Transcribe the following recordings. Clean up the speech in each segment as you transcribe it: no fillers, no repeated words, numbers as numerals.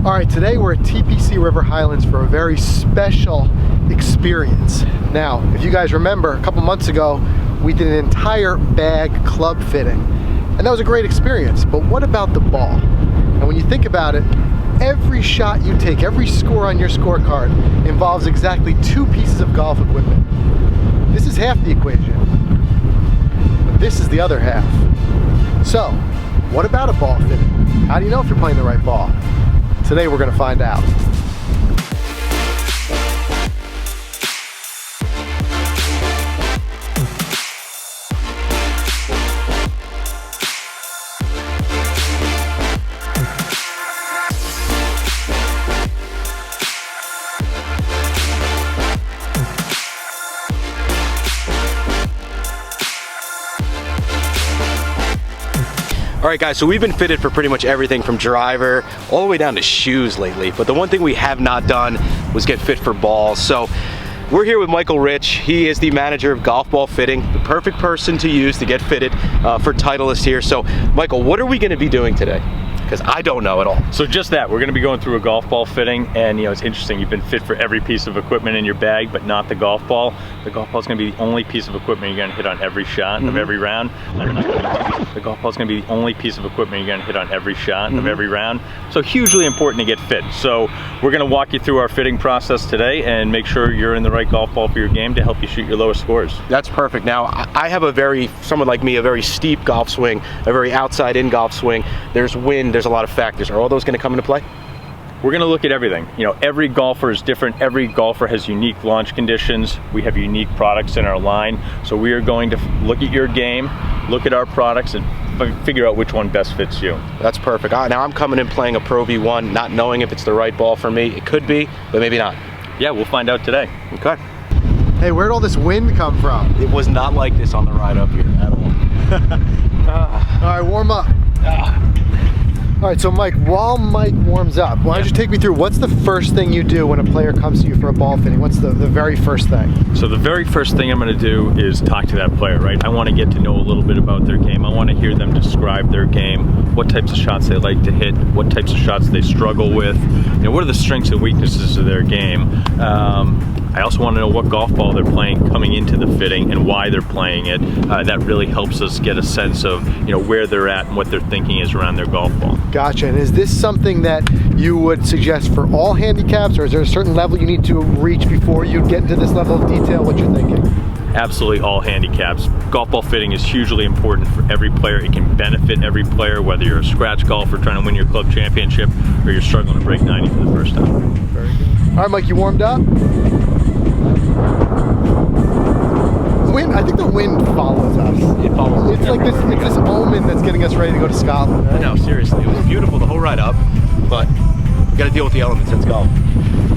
All right, today we're at TPC River Highlands for a very special experience. Now, if you guys remember, a couple months ago, we did an entire bag club fitting, and that was a great experience. But what about the ball? And when you think about it, every shot you take, every score on your scorecard involves exactly 2 pieces of golf equipment. This is half the equation, but this is the other half. So, what about a ball fitting? How do you know if you're playing the right ball? Today we're going to find out. All right guys, so we've been fitted for pretty much everything from driver all the way down to shoes lately, but the one thing we have not done was get fit for balls. So we're here with Michael Rich. He is the manager of golf ball fitting, the perfect person to use to get fitted for Titleist here. So Michael, what are we going to be doing today? Because I don't know at all. So just that, we're going to be going through a golf ball fitting, and it's interesting, you've been fit for every piece of equipment in your bag, but not the golf ball. The golf ball is going to be the only piece of equipment you're going to hit on every shot of every round. The golf ball is going to be the only piece of equipment you're going to hit on every shot of every round. So hugely important to get fit. So we're going to walk you through our fitting process today and make sure you're in the right golf ball for your game to help you shoot your lowest scores. That's perfect. Now, I have someone like me, a very steep golf swing, a very outside-in golf swing. There's wind, there's a lot of factors. Are all those going to come into play? We're going to look at everything. Every golfer is different. Every golfer has unique launch conditions. We have unique products in our line. So we are going to look at your game, look at our products, and figure out which one best fits you. That's perfect. Now I'm coming in playing a Pro V1, not knowing if it's the right ball for me. It could be, but maybe not. Yeah, we'll find out today. Okay. Hey, where'd all this wind come from? It was not like this on the ride up here at all. All right, warm up. All right, so Mike, while Mike warms up, why don't you take me through what's the first thing you do when a player comes to you for a ball fitting? What's the very first thing? So the very first thing I'm going to do is talk to that player, right? I want to get to know a little bit about their game. I want to hear them describe their game, what types of shots they like to hit, what types of shots they struggle with, what are the strengths and weaknesses of their game. I also want to know what golf ball they're playing coming into the fitting and why they're playing it. That really helps us get a sense of where they're at and what their thinking is around their golf ball. Gotcha. And is this something that you would suggest for all handicaps, or is there a certain level you need to reach before you get into this level of detail? What you're thinking? Absolutely all handicaps. Golf ball fitting is hugely important for every player. It can benefit every player, whether you're a scratch golfer trying to win your club championship or you're struggling to break 90 for the first time. Very good. All right, Mike, you warmed up? Wind, I think the wind follows us. It follows us. It's like this omen that's getting us ready to go to Scotland. Right? I know, seriously. It was beautiful the whole ride up, but we got to deal with the elements. Let's go.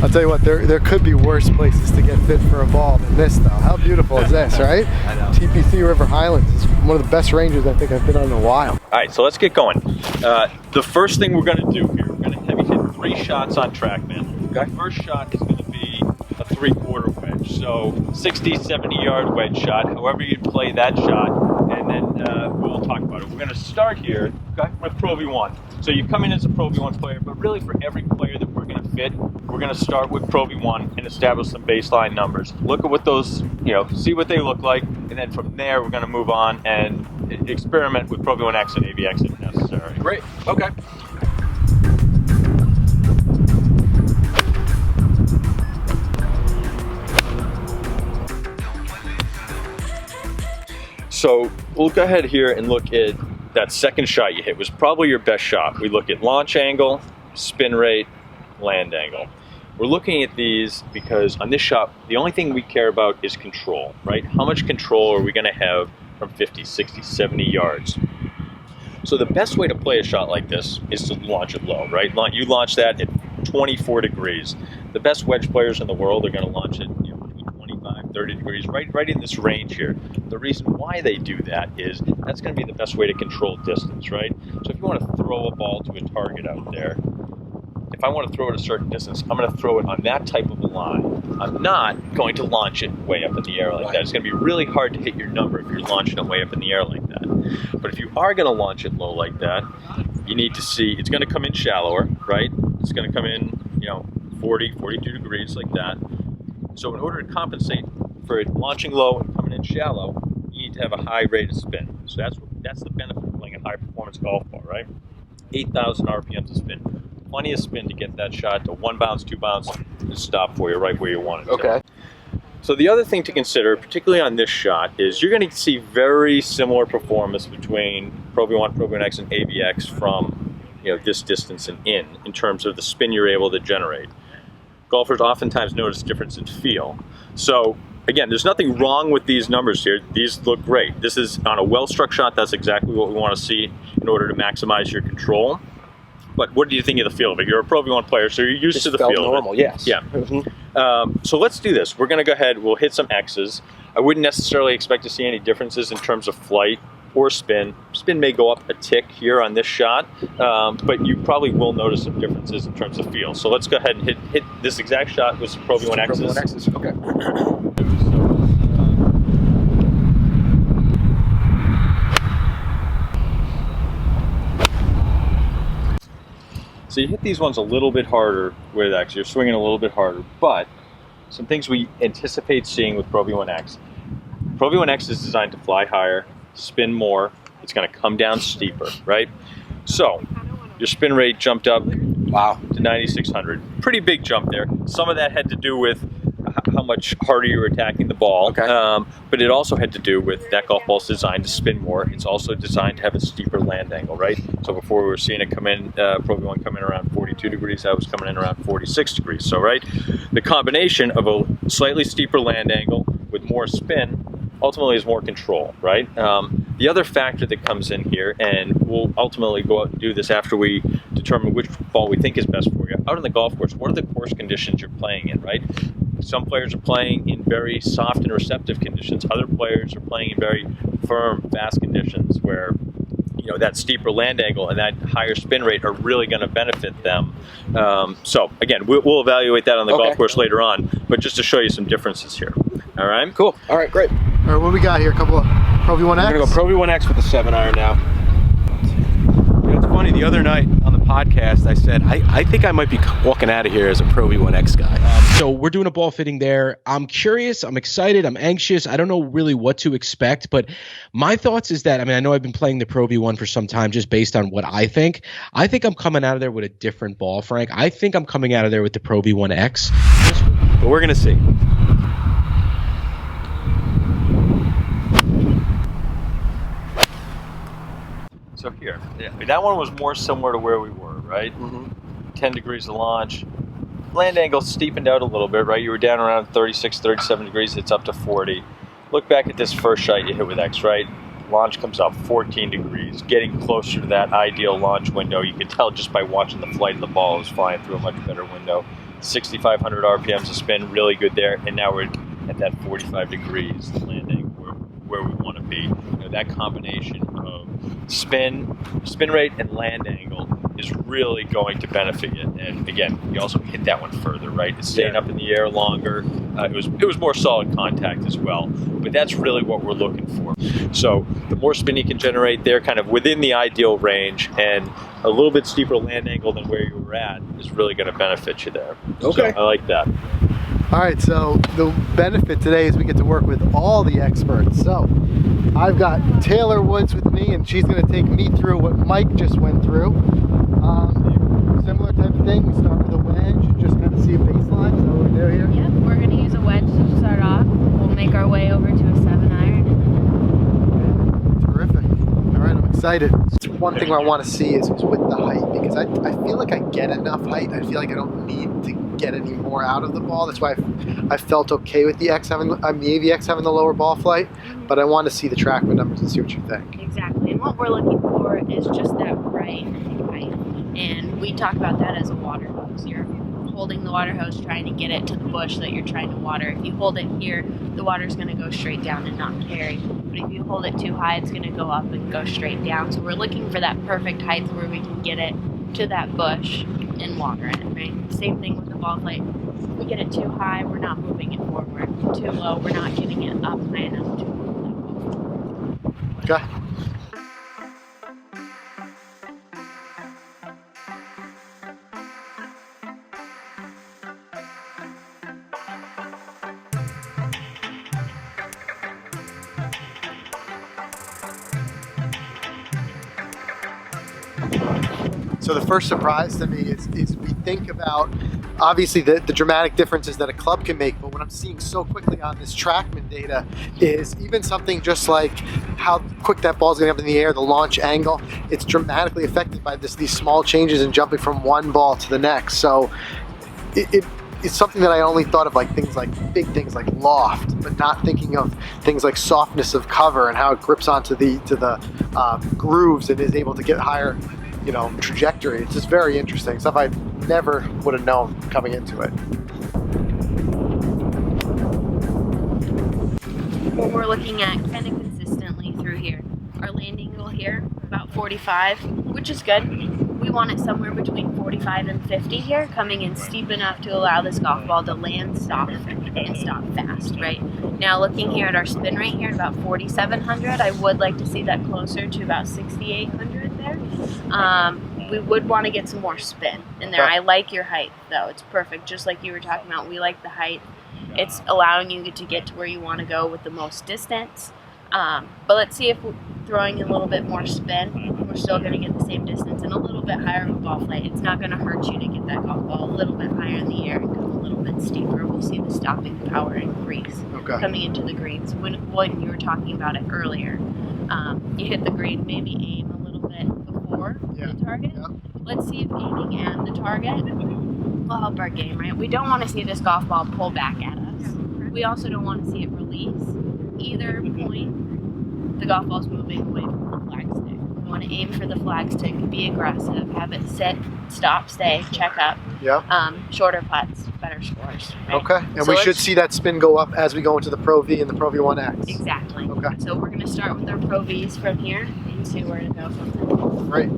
I'll tell you what, there could be worse places to get fit for a ball than this, though. How beautiful is this, right? I know. TPC River Highlands is one of the best ranges I think I've been on in a while. All right, so let's get going. The first thing we're going to do here, we're going to have you hit 3 shots on TrackMan. Okay. First shot is going to be a 3/4 wedge, so 60, 70-yard wedge shot, however you play that shot, and then we'll talk about it. We're going to start here with Pro V1. So you come in as a Pro V1 player, but really for every player that we're going to fit, we're going to start with Pro V1 and establish some baseline numbers. Look at what those, see what they look like, and then from there we're going to move on and experiment with Pro V1X and AVX if necessary. Great. Okay. So we'll go ahead here and look at that second shot you hit. Was probably your best shot. We look at launch angle, spin rate, land angle. We're looking at these because on this shot, the only thing we care about is control, right? How much control are we going to have from 50, 60, 70 yards? So the best way to play a shot like this is to launch it low, right? You launch that at 24 degrees. The best wedge players in the world are going to launch it 30 degrees, right in this range here. The reason why they do that is that's going to be the best way to control distance, right? So if you want to throw a ball to a target out there, if I want to throw it a certain distance, I'm going to throw it on that type of a line. I'm not going to launch it way up in the air like that. It's going to be really hard to hit your number if you're launching it way up in the air like that. But if you are going to launch it low like that, you need to see it's going to come in shallower, right? it's going to come in, 40, 42 degrees like that. So in order to compensate for it launching low and coming in shallow, you need to have a high rate of spin. So that's the benefit of playing a high performance golf ball, right? 8,000 RPMs of spin. Plenty of spin to get that shot to 1 bounce, 2 bounce, and stop for you right where you want it to. Okay. So the other thing to consider, particularly on this shot, is you're going to see very similar performance between Pro V1, Pro V1X, and AVX from this distance and in terms of the spin you're able to generate. Golfers oftentimes notice difference in feel. So again, there's nothing wrong with these numbers here. These look great. This is on a well-struck shot. That's exactly what we want to see in order to maximize your control. But what do you think of the feel of it? You're a Pro V1 player, so you're used to the feel normal, of it. yes. Yeah. So let's do this. We're going to go ahead. We'll hit some X's. I wouldn't necessarily expect to see any differences in terms of flight or spin. Spin may go up a tick here on this shot, but you probably will notice some differences in terms of feel. So let's go ahead and hit this exact shot with some Pro V1 X's. Pro V1 X's. Okay. So you hit these ones a little bit harder with X. You're swinging a little bit harder, but some things we anticipate seeing with Pro V1X. Pro V1X is designed to fly higher, spin more. It's going to come down steeper, right? So your spin rate jumped up, wow, to 9,600. Pretty big jump there. Some of that had to do with how much harder you were attacking the ball, okay. But it also had to do with that golf ball's designed to spin more. It's also designed to have a steeper land angle, right? So before we were seeing it come in, Pro V1 come in around 42 degrees, that was coming in around 46 degrees. So, right, the combination of a slightly steeper land angle with more spin ultimately is more control, right? The other factor that comes in here, and we'll ultimately go out and do this after we determine which ball we think is best for you. Out on the golf course, what are the course conditions you're playing in, right? Some players are playing in very soft and receptive conditions. Other players are playing in very firm, fast conditions where that steeper land angle and that higher spin rate are really going to benefit them. So again, we'll evaluate that on the golf course later on, but just to show you some differences here. All right? Cool. All right, great. All right, what do we got here? A couple of Pro V1X? We're going to go Pro V1X with the 7-iron now. It's funny, the other night on the podcast, I said, I think I might be walking out of here as a Pro V1X guy. So we're doing a ball fitting there. I'm curious, I'm excited, I'm anxious. I don't know really what to expect, but my thoughts is that, I know I've been playing the Pro V1 for some time just based on what I think. I think I'm coming out of there with a different ball, Frank. I think I'm coming out of there with the Pro V1X. But we're going to see. So here, that one was more similar to where we were, right? 10 degrees of launch. Land angle steepened out a little bit, right? You were down around 36, 37 degrees. It's up to 40. Look back at this first shot you hit with X, right? Launch comes up 14 degrees, getting closer to that ideal launch window. You can tell just by watching the flight of the ball. It was flying through a much better window. 6,500 RPMs of spin, really good there. And now we're at that 45 degrees landing where we want to be. That combination of spin rate, and land angle is really going to benefit you. And again, you also hit that one further, right? It's staying up in the air longer. It was more solid contact as well. But that's really what we're looking for. So the more spin you can generate there, kind of within the ideal range, and a little bit steeper land angle than where you were at is really going to benefit you there. Okay. So I like that. All right, so the benefit today is we get to work with all the experts. So I've got Taylor Woods with me, and she's going to take me through what Mike just went through. Similar type of thing. We start with a wedge and just kind of see a baseline. So what we do here? Yep, we're going to use a wedge to start off. We'll make our way over to a 7-iron. Terrific. All right, I'm excited. One thing I want to see is with the height, because I feel like I get enough height. I feel like I don't need to get any more out of the ball. That's why I felt okay with the AVX having the lower ball flight, but I want to see the TrackMan numbers and see what you think. Exactly, and what we're looking for is just that right height. And we talk about that as a water hose. You're holding the water hose, trying to get it to the bush that you're trying to water. If you hold it here, the water's going to go straight down and not carry. But if you hold it too high, it's going to go up and go straight down. So we're looking for that perfect height where we can get it to that bush and water it, right? Same thing with the ball flight. If we get it too high, we're not moving it forward. Too low, we're not getting it up high enough to move it forward. Okay. So the first surprise to me is we think about obviously the dramatic differences that a club can make, but what I'm seeing so quickly on this TrackMan data is even something just like how quick that ball's going up in the air, the launch angle, it's dramatically affected by these small changes in jumping from one ball to the next. So it's something that I only thought of like things like big things like loft, but not thinking of things like softness of cover and how it grips onto the grooves and is able to get higher, you know, trajectory. It's just very interesting stuff I never would have known coming into it. What we're looking at kind of consistently through here, our landing angle here about 45, which is good. We want it somewhere between 45 and 50 here, coming in steep enough to allow this golf ball to land, stop, and stop fast, right? Now looking here at our spin rate here at about 4,700, I would like to see that closer to about 6,800 there. We would want to get some more spin in there. I like your height though, it's perfect, just like you were talking about. We like the height. It's allowing you to get to where you want to go with the most distance. But let's see if throwing a little bit more spin, we're still going to get the same distance and a little bit higher of a ball flight. It's not going to hurt you to get that golf ball a little bit higher in the air and come a little bit steeper. We'll see the stopping power increase coming into the greens. When you were talking about it earlier, you hit the green, maybe aim a little bit before the target. Let's see if aiming at the target will help our game, right? We don't want to see this golf ball pull back at us. We also don't want to see it release. Either point, the golf ball's moving away from the flagstick. We want to aim for the flagstick, be aggressive, have it sit, stop, stay, check up. Shorter putts, better scores. Right? Okay, and so we should see that spin go up as we go into the Pro V and the Pro V1X. Exactly. Okay. So we're going to start with our Pro Vs from here and see where to go from there. Right.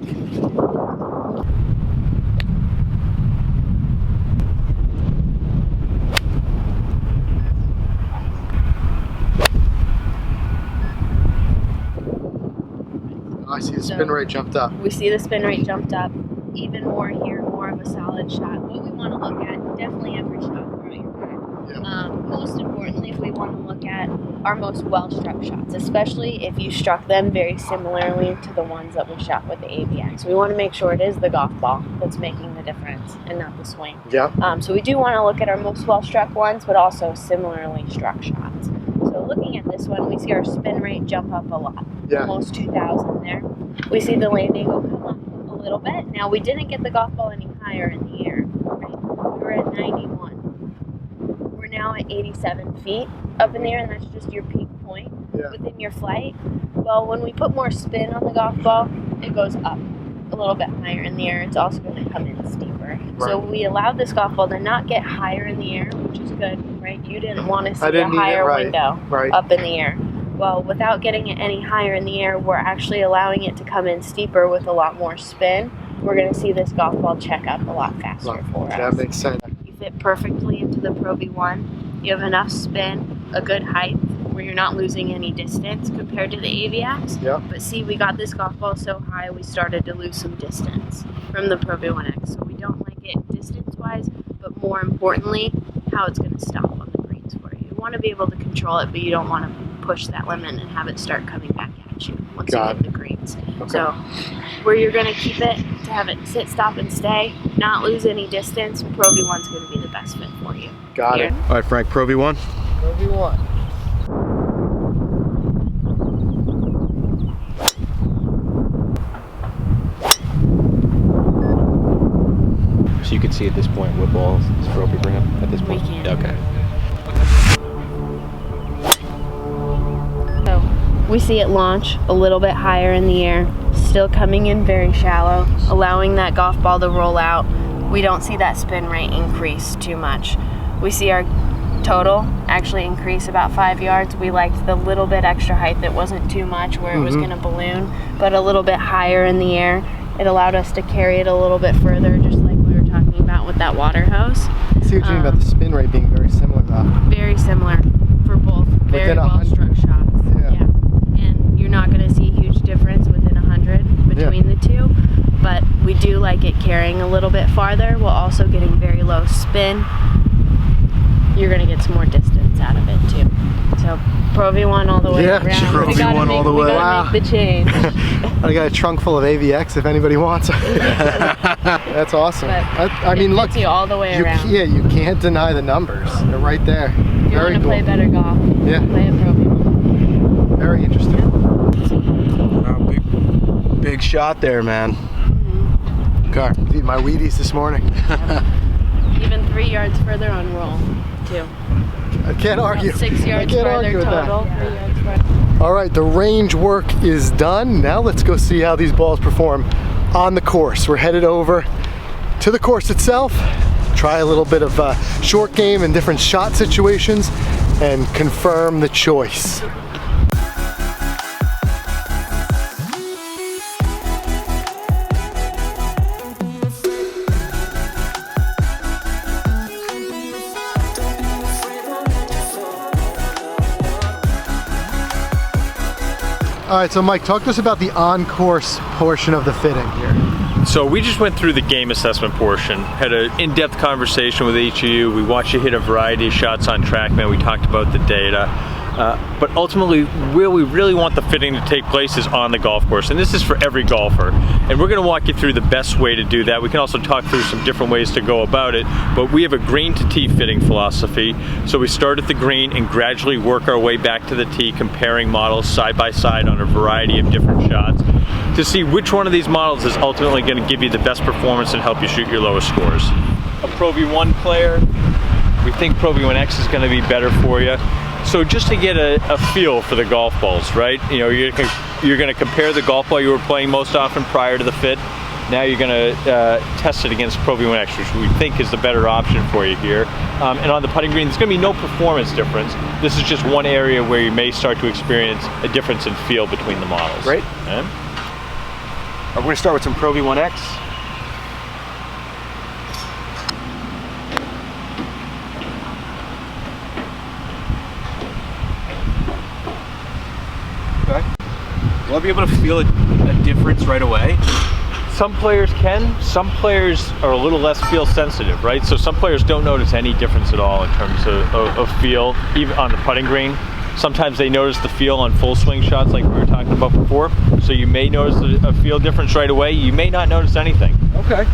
I see the spin rate jumped up. We see the spin rate jumped up. Even more here, more of a solid shot. What we want to look at, definitely every shot throw your bag. Most importantly, if we want to look at our most well-struck shots, especially if you struck them very similarly to the ones that we shot with the AVX. We want to make sure it is the golf ball that's making the difference and not the swing. So we do want to look at our most well-struck ones, but also similarly struck shots. So looking at this one, we see our spin rate jump up a lot, almost 2,000 there. We see the landing go come up a little bit. Now we didn't get the golf ball any higher in the air, right? We were at 91. We're now at 87 feet up in the air, and that's just your peak point within your flight. Well, when we put more spin on the golf ball, it goes up a little bit higher in the air. It's also going to come in steeper. So we allowed this golf ball to not get higher in the air, which is good, right? You didn't want to see a higher window up in the air. Well, without getting it any higher in the air, we're actually allowing it to come in steeper with a lot more spin. We're going to see this golf ball check up a lot faster for us. That makes sense. You fit perfectly into the Pro V1. You have enough spin, a good height, where you're not losing any distance compared to the AVX. But see, we got this golf ball so high, we started to lose some distance from the Pro V1X. So we don't like it distance-wise, but more importantly, how it's going to stop on the greens for you. You want to be able to control it, but you don't want to push that limit and have it start coming back at you once you hit the greens. So where you're going to keep it, to have it sit, stop, and stay, not lose any distance, Pro V1's going to be the best fit for you. Got it. All right, Frank, Pro V1. Pro V1. So you can see at this point what balls is Pro bring up at this point? We can. Okay. We see it launch a little bit higher in the air, still coming in very shallow, allowing that golf ball to roll out. We don't see that spin rate increase too much. We see our total actually increase about 5 yards. We liked the little bit extra height that wasn't too much where it was going to balloon, but a little bit higher in the air. It allowed us to carry it a little bit further, just like we were talking about with that water hose. I see what you mean about the spin rate being very similar though. Very similar for both very well-struck shots. You're not going to see a huge difference within 100 between the two, but we do like it carrying a little bit farther while also getting very low spin. you're gonna get some more distance out of it too. So Pro V1 all the way Yeah, around. Pro We gotta V1 all the way. We gotta Wow. make the change. I got a trunk full of AVX if anybody wants it. That's awesome. But I mean, it look, fits you all the way around. yeah, you can't deny the numbers. They're right there. If you Very want to cool. play better golf, Yeah. play a Pro V1. Very interesting. Oh, big shot there, man. Okay, eating my Wheaties this morning. Even 3 yards further on roll, too. I can't argue. About 6 yards I can't farther argue with that. total, 3 yards farther. All right, the range work is done. Now let's go see how these balls perform on the course. We're headed over to the course itself, try a little bit of short game and different shot situations, and confirm the choice. All right, so Mike, talk to us about the on-course portion of the fitting here. So we just went through the game assessment portion, had an in-depth conversation with each of you. We watched you hit a variety of shots on TrackMan. We talked about the data. But ultimately, where we really want the fitting to take place is on the golf course. And this is for every golfer. And we're gonna walk you through the best way to do that. We can also talk through some different ways to go about it. But we have a green to tee fitting philosophy. So we start at the green and gradually work our way back to the tee, comparing models side by side on a variety of different shots to see which one of these models is ultimately gonna give you the best performance and help you shoot your lowest scores. A Pro V1 player, we think Pro V1X is gonna be better for you. So just to get a feel for the golf balls, right? You know, you're gonna compare the golf ball you were playing most often prior to the fit. Now you're gonna test it against Pro V1X, which we think is the better option for you here. And on the putting green, there's gonna be no performance difference. This is just one area where you may start to experience a difference in feel between the models. Great. Okay? We're gonna start with some Pro V1X. Okay. Will I be able to feel a difference right away? Some players can, some players are a little less feel sensitive, right? So some players don't notice any difference at all in terms of feel, even on the putting green. Sometimes they notice the feel on full swing shots like we were talking about before. So you may notice a feel difference right away. You may not notice anything. Okay.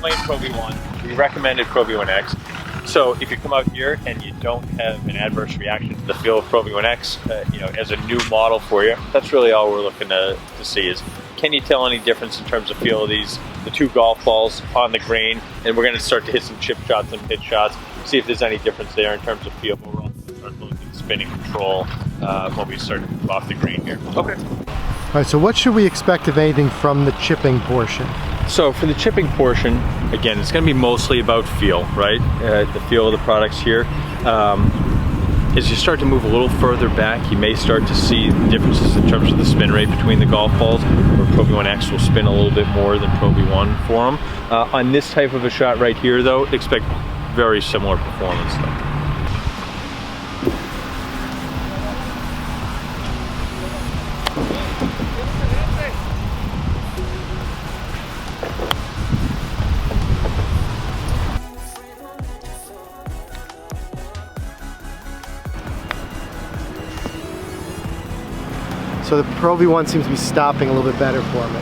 Playing Pro V1, we recommended Pro V1X. So if you come out here and you don't have an adverse reaction to the feel of Pro V1X, you know, as a new model for you, that's really all we're looking to see is, can you tell any difference in terms of feel of the two golf balls on the green? And we're going to start to hit some chip shots and pitch shots, see if there's any difference there in terms of feel. But we're also going to start looking at spinning control when we start off the green here. Okay. All right, so what should we expect, if anything, from the chipping portion? So for the chipping portion, again, it's going to be mostly about feel, right? The feel of the products here. As you start to move a little further back, you may start to see differences in terms of the spin rate between the golf balls, where Pro V1X will spin a little bit more than Pro V1 for them. On this type of a shot right here, though, expect very similar performance, though. So the Pro V1 seems to be stopping a little bit better for me.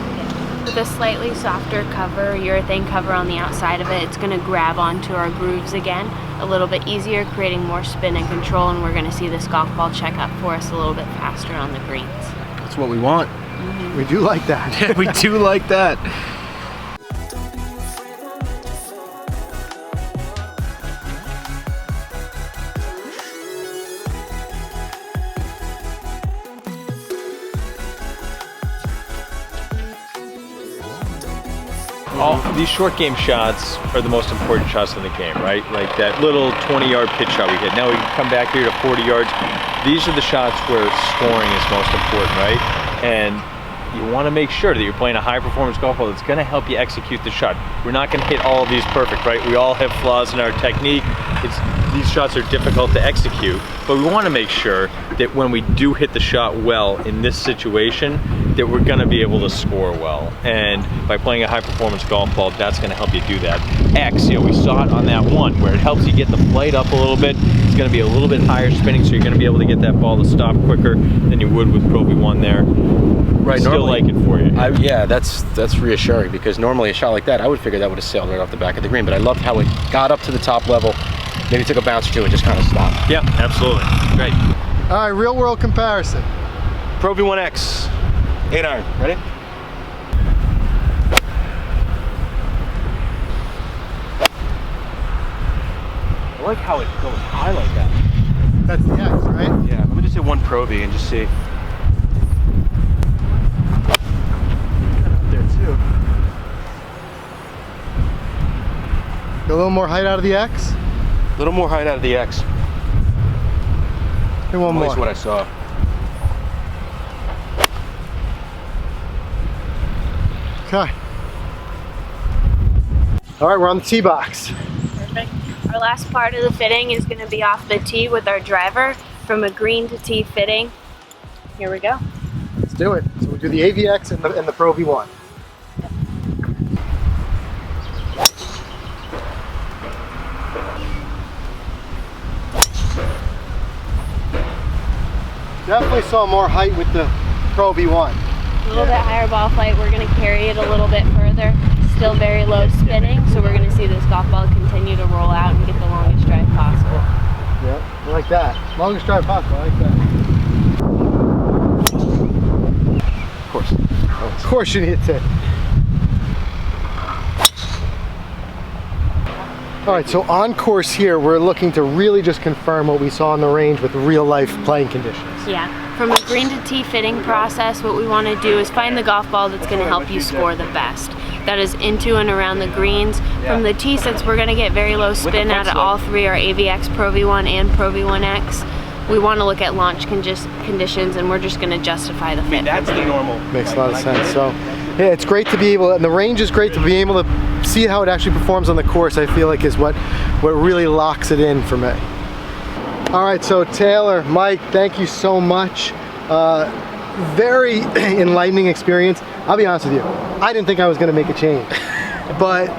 With a slightly softer cover, urethane cover on the outside of it, it's going to grab onto our grooves again a little bit easier, creating more spin and control, and we're going to see this golf ball check up for us a little bit faster on the greens. That's what we want. We do like that. Yeah, we do like that. These short game shots are the most important shots in the game, right? Like that little 20-yard pitch shot we hit. Now we can come back here to 40 yards. These are the shots where scoring is most important, right? And you want to make sure that you're playing a high-performance golf ball that's going to help you execute the shot. We're not going to hit all of these perfect, right? We all have flaws in our technique. these shots are difficult to execute, but we want to make sure that when we do hit the shot well in this situation, that we're going to be able to score well. And by playing a high performance golf ball, that's going to help you do that. X, you know, we saw it on that one where it helps you get the flight up a little bit. It's going to be a little bit higher spinning, so you're going to be able to get that ball to stop quicker than you would with Pro V1 there. Right, Still normally, like it for you. Yeah, that's reassuring, because normally a shot like that, I would figure that would have sailed right off the back of the green, but I loved how it got up to the top level, maybe took a bounce or two and just kind of stopped. Yeah, absolutely. Great. All right, real world comparison. Pro V1X, 8 iron, ready? I like how it goes high like that. That's the X, right? Yeah, let me just hit one Pro V and just see. There too. Get a little more height out of the X. A little more height out of the X. And one more. That's what I saw. Okay. All right, we're on the tee box. Perfect. Our last part of the fitting is going to be off the tee with our driver from a green to tee fitting. Here we go. Let's do it. So we do the AVX and the Pro V1. Definitely saw more height with the Pro V1. A little bit higher ball flight. We're going to carry it a little bit further. Still very low spinning, so we're going to see this golf ball continue to roll out and get the longest drive possible. Yeah, I like that. Longest drive possible. I like that. Of course. Of course you need to. All right, so on course here, we're looking to really just confirm what we saw on the range with real life playing conditions. Yeah, from a green to tee fitting process, what we want to do is find the golf ball that's going to help you score the best. That is into and around the greens. From the tee, since we're going to get very low spin out of all three, our AVX, Pro V1, and Pro V1X, we want to look at launch conditions, and we're just going to justify the fit. That's the normal. Makes a lot of sense. So, yeah, it's great to be able, and the range is great to be able to see how it actually performs on the course. I feel like is what really locks it in for me. All right, so Taylor, Mike, thank you so much. Very enlightening experience. I'll be honest with you, I didn't think I was going to make a change, but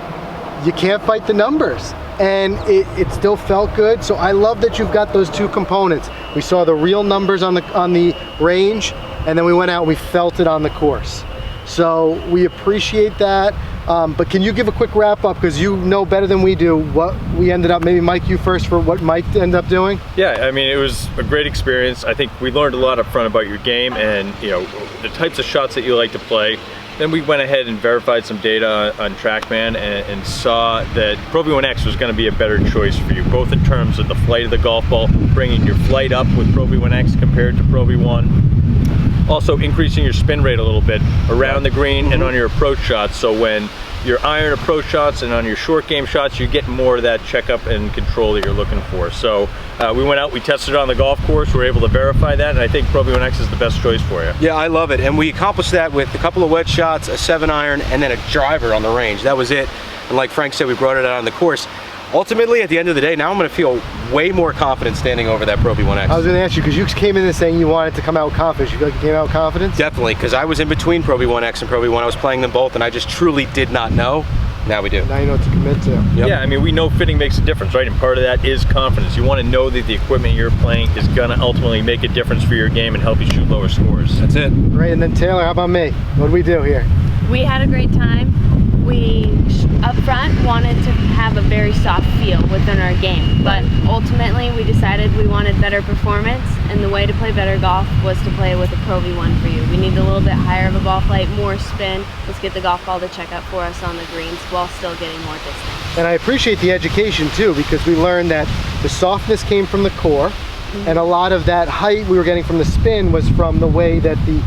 you can't fight the numbers, and it still felt good. So I love that you've got those two components. We saw the real numbers on the range, and then we went out and we felt it on the course. So we appreciate that. But can you give a quick wrap up, because you know better than we do what we ended up, maybe Mike, you first, for what Mike ended up doing? Yeah, I mean, it was a great experience. I think we learned a lot up front about your game and, you know, the types of shots that you like to play. Then we went ahead and verified some data on TrackMan and saw that Pro V1X was going to be a better choice for you, both in terms of the flight of the golf ball, bringing your flight up with Pro V1X compared to Pro V1. Also increasing your spin rate a little bit around the green and on your approach shots, so when your iron approach shots and on your short game shots, you get more of that checkup and control that you're looking for. So we went out, we tested it on the golf course, we were able to verify that, and I think Pro V1X is the best choice for you. Yeah, I love it, and we accomplished that with a couple of wedge shots, a 7 iron, and then a driver on the range. That was it, and like Frank said, we brought it out on the course. Ultimately, at the end of the day, now I'm going to feel way more confident standing over that Pro V1X. I was going to ask you, because you came in this saying you wanted to come out with confidence. You feel like you came out with confidence? Definitely, because I was in between Pro V1X and Pro V1. I was playing them both, and I just truly did not know. Now we do. Now you know what to commit to. Yep. Yeah, I mean, we know fitting makes a difference, right? And part of that is confidence. You want to know that the equipment you're playing is going to ultimately make a difference for your game and help you shoot lower scores. That's it. Great, and then Taylor, how about me? What did we do here? We had a great time. We, up front, wanted to have a very soft feel within our game, but ultimately we decided we wanted better performance, and the way to play better golf was to play with a Pro V1 for you. We need a little bit higher of a ball flight, more spin. Let's get the golf ball to check up for us on the greens while still getting more distance. And I appreciate the education too, because we learned that the softness came from the core, and a lot of that height we were getting from the spin was from the way that the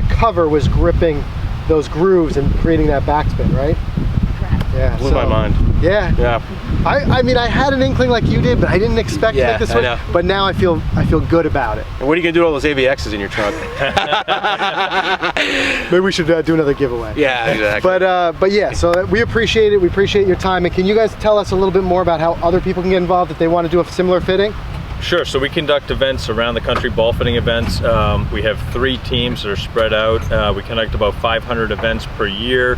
cover was gripping those grooves and creating that backspin, right? Correct. Yeah, Yeah, Blew my mind. Yeah. Yeah. I mean, I had an inkling like you did, but I didn't expect it Yeah, like this I way. know. But now I feel good about it. And what are you gonna do with all those AVXs in your trunk? Maybe we should do another giveaway. Yeah, exactly. But yeah, so we appreciate it. We appreciate your time. And can you guys tell us a little bit more about how other people can get involved if they want to do a similar fitting? Sure, so we conduct events around the country, ball fitting events. We have 3 teams that are spread out. We conduct about 500 events per year.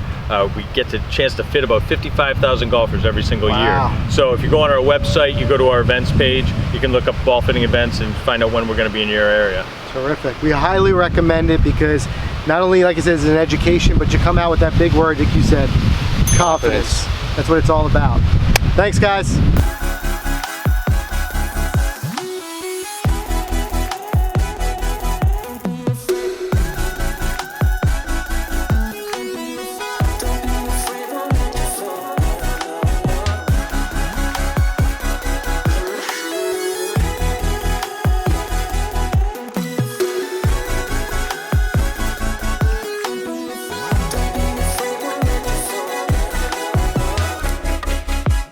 We get the chance to fit about 55,000 golfers every single Wow. year. So if you go on our website, you go to our events page, you can look up ball fitting events and find out when we're gonna be in your area. Terrific. We highly recommend it because not only, like I said, it's an education, but you come out with that big word, like you said, confidence. That's what it's all about. Thanks, guys.